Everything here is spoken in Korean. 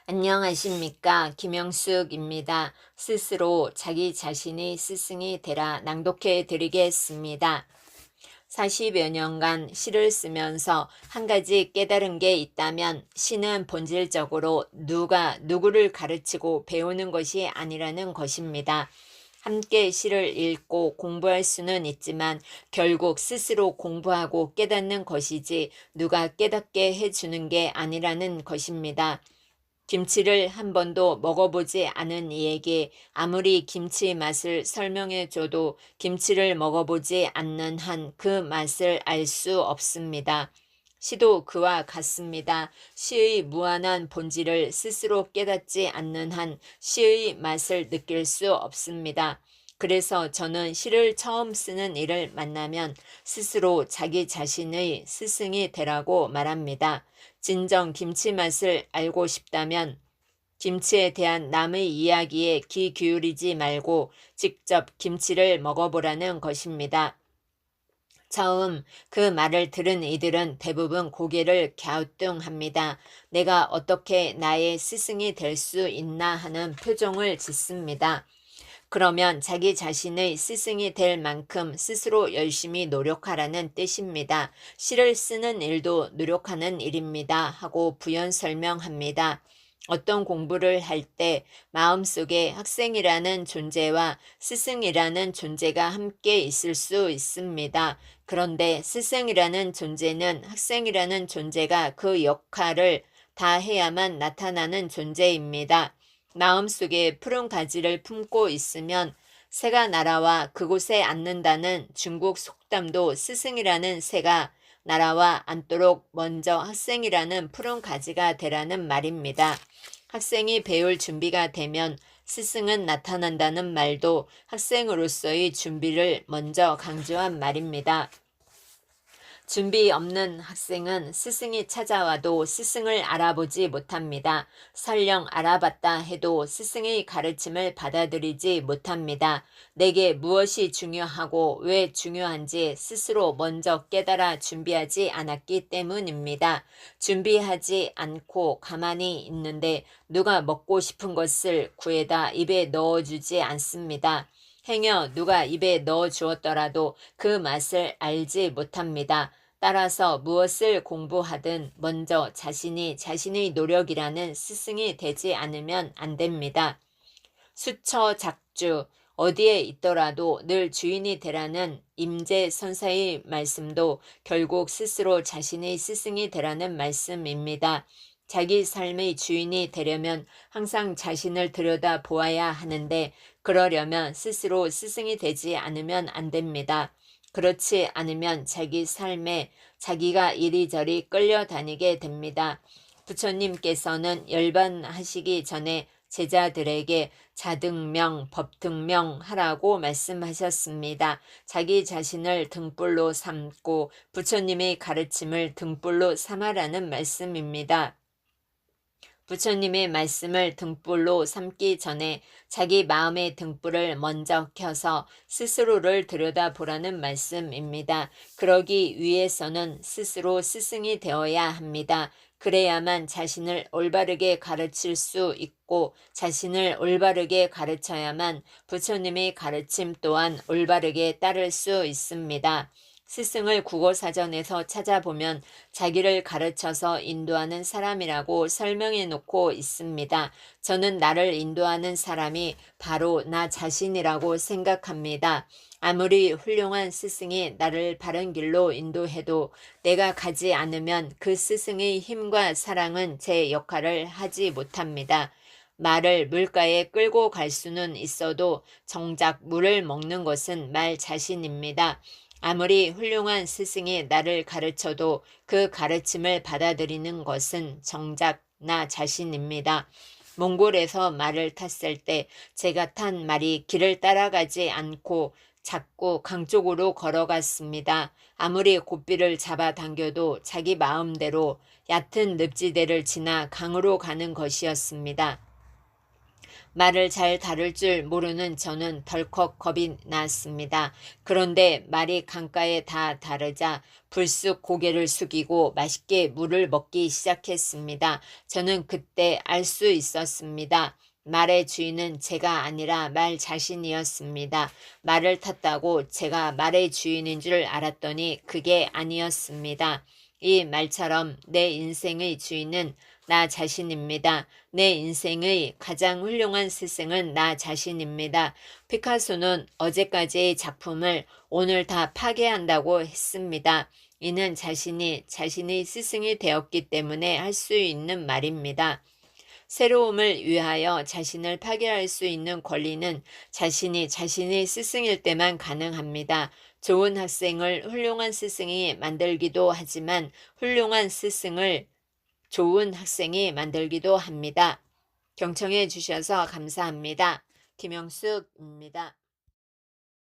안녕하십니까. 김영숙입니다. 스스로 자기 자신이 스승이 되라 낭독해 드리겠습니다. 40여 년간 시를 쓰면서 한 가지 깨달은 게 있다면 시는 본질적으로 누가 누구를 가르치고 배우는 것이 아니라는 것입니다. 함께 시를 읽고 공부할 수는 있지만 결국 스스로 공부하고 깨닫는 것이지 누가 깨닫게 해주는 게 아니라는 것입니다. 김치를 한 번도 먹어보지 않은 이에게 아무리 김치 맛을 설명해줘도 김치를 먹어보지 않는 한 그 맛을 알 수 없습니다. 시도 그와 같습니다. 시의 무한한 본질을 스스로 깨닫지 않는 한 시의 맛을 느낄 수 없습니다. 그래서 저는 시를 처음 쓰는 이를 만나면 스스로 자기 자신의 스승이 되라고 말합니다. 진정 김치 맛을 알고 싶다면 김치에 대한 남의 이야기에 귀 기울이지 말고 직접 김치를 먹어보라는 것입니다. 처음 그 말을 들은 이들은 대부분 고개를 갸우뚱합니다. 내가 어떻게 나의 스승이 될 수 있나 하는 표정을 짓습니다. 그러면 자기 자신의 스승이 될 만큼 스스로 열심히 노력하라는 뜻입니다. 시를 쓰는 일도 노력하는 일입니다. 하고 부연 설명합니다. 어떤 공부를 할 때 마음속에 학생이라는 존재와 스승이라는 존재가 함께 있을 수 있습니다. 그런데 스승이라는 존재는 학생이라는 존재가 그 역할을 다 해야만 나타나는 존재입니다. 마음속에 푸른 가지를 품고 있으면 새가 날아와 그곳에 앉는다는 중국 속담도 스승이라는 새가 날아와 앉도록 먼저 학생이라는 푸른 가지가 되라는 말입니다. 학생이 배울 준비가 되면 스승은 나타난다는 말도 학생으로서의 준비를 먼저 강조한 말입니다. 준비 없는 학생은 스승이 찾아와도 스승을 알아보지 못합니다. 설령 알아봤다 해도 스승의 가르침을 받아들이지 못합니다. 내게 무엇이 중요하고 왜 중요한지 스스로 먼저 깨달아 준비하지 않았기 때문입니다. 준비하지 않고 가만히 있는데 누가 먹고 싶은 것을 구해다 입에 넣어주지 않습니다. 행여 누가 입에 넣어 주었더라도 그 맛을 알지 못합니다. 따라서 무엇을 공부하든 먼저 자신의 노력이라는 스승이 되지 않으면 안 됩니다. 수처작주, 어디에 있더라도 늘 주인이 되라는 임재선사의 말씀도 결국 스스로 자신의 스승이 되라는 말씀입니다. 자기 삶의 주인이 되려면 항상 자신을 들여다 보아야 하는데 그러려면 스스로 스승이 되지 않으면 안 됩니다. 그렇지 않으면 자기 삶에 자기가 이리저리 끌려다니게 됩니다. 부처님께서는 열반하시기 전에 제자들에게 자등명, 법등명 하라고 말씀하셨습니다. 자기 자신을 등불로 삼고 부처님의 가르침을 등불로 삼아라는 말씀입니다. 부처님의 말씀을 등불로 삼기 전에 자기 마음의 등불을 먼저 켜서 스스로를 들여다보라는 말씀입니다. 그러기 위해서는 스스로 스승이 되어야 합니다. 그래야만 자신을 올바르게 가르칠 수 있고 자신을 올바르게 가르쳐야만 부처님의 가르침 또한 올바르게 따를 수 있습니다. 스승을 국어사전에서 찾아보면 자기를 가르쳐서 인도하는 사람이라고 설명해 놓고 있습니다. 저는 나를 인도하는 사람이 바로 나 자신이라고 생각합니다. 아무리 훌륭한 스승이 나를 바른 길로 인도해도 내가 가지 않으면 그 스승의 힘과 사랑은 제 역할을 하지 못합니다. 말을 물가에 끌고 갈 수는 있어도 정작 물을 먹는 것은 말 자신입니다. 아무리 훌륭한 스승이 나를 가르쳐도 그 가르침을 받아들이는 것은 정작 나 자신입니다. 몽골에서 말을 탔을 때 제가 탄 말이 길을 따라가지 않고 자꾸 강 쪽으로 걸어갔습니다. 아무리 고삐를 잡아당겨도 자기 마음대로 얕은 늪지대를 지나 강으로 가는 것이었습니다. 말을 잘 다룰 줄 모르는 저는 덜컥 겁이 났습니다. 그런데 말이 강가에 다 다르자 불쑥 고개를 숙이고 맛있게 물을 먹기 시작했습니다. 저는 그때 알 수 있었습니다. 말의 주인은 제가 아니라 말 자신이었습니다. 말을 탔다고 제가 말의 주인인 줄 알았더니 그게 아니었습니다. 이 말처럼 내 인생의 주인은 나 자신입니다. 내 인생의 가장 훌륭한 스승은 나 자신입니다. 피카소는 어제까지의 작품을 오늘 다 파괴한다고 했습니다. 이는 자신의 스승이 되었기 때문에 할 수 있는 말입니다. 새로움을 위하여 자신을 파괴할 수 있는 권리는 자신의 스승일 때만 가능합니다. 좋은 학생을 훌륭한 스승이 만들기도 하지만 훌륭한 스승을 좋은 학생이 만들기도 합니다. 경청해 주셔서 감사합니다. 김영숙입니다.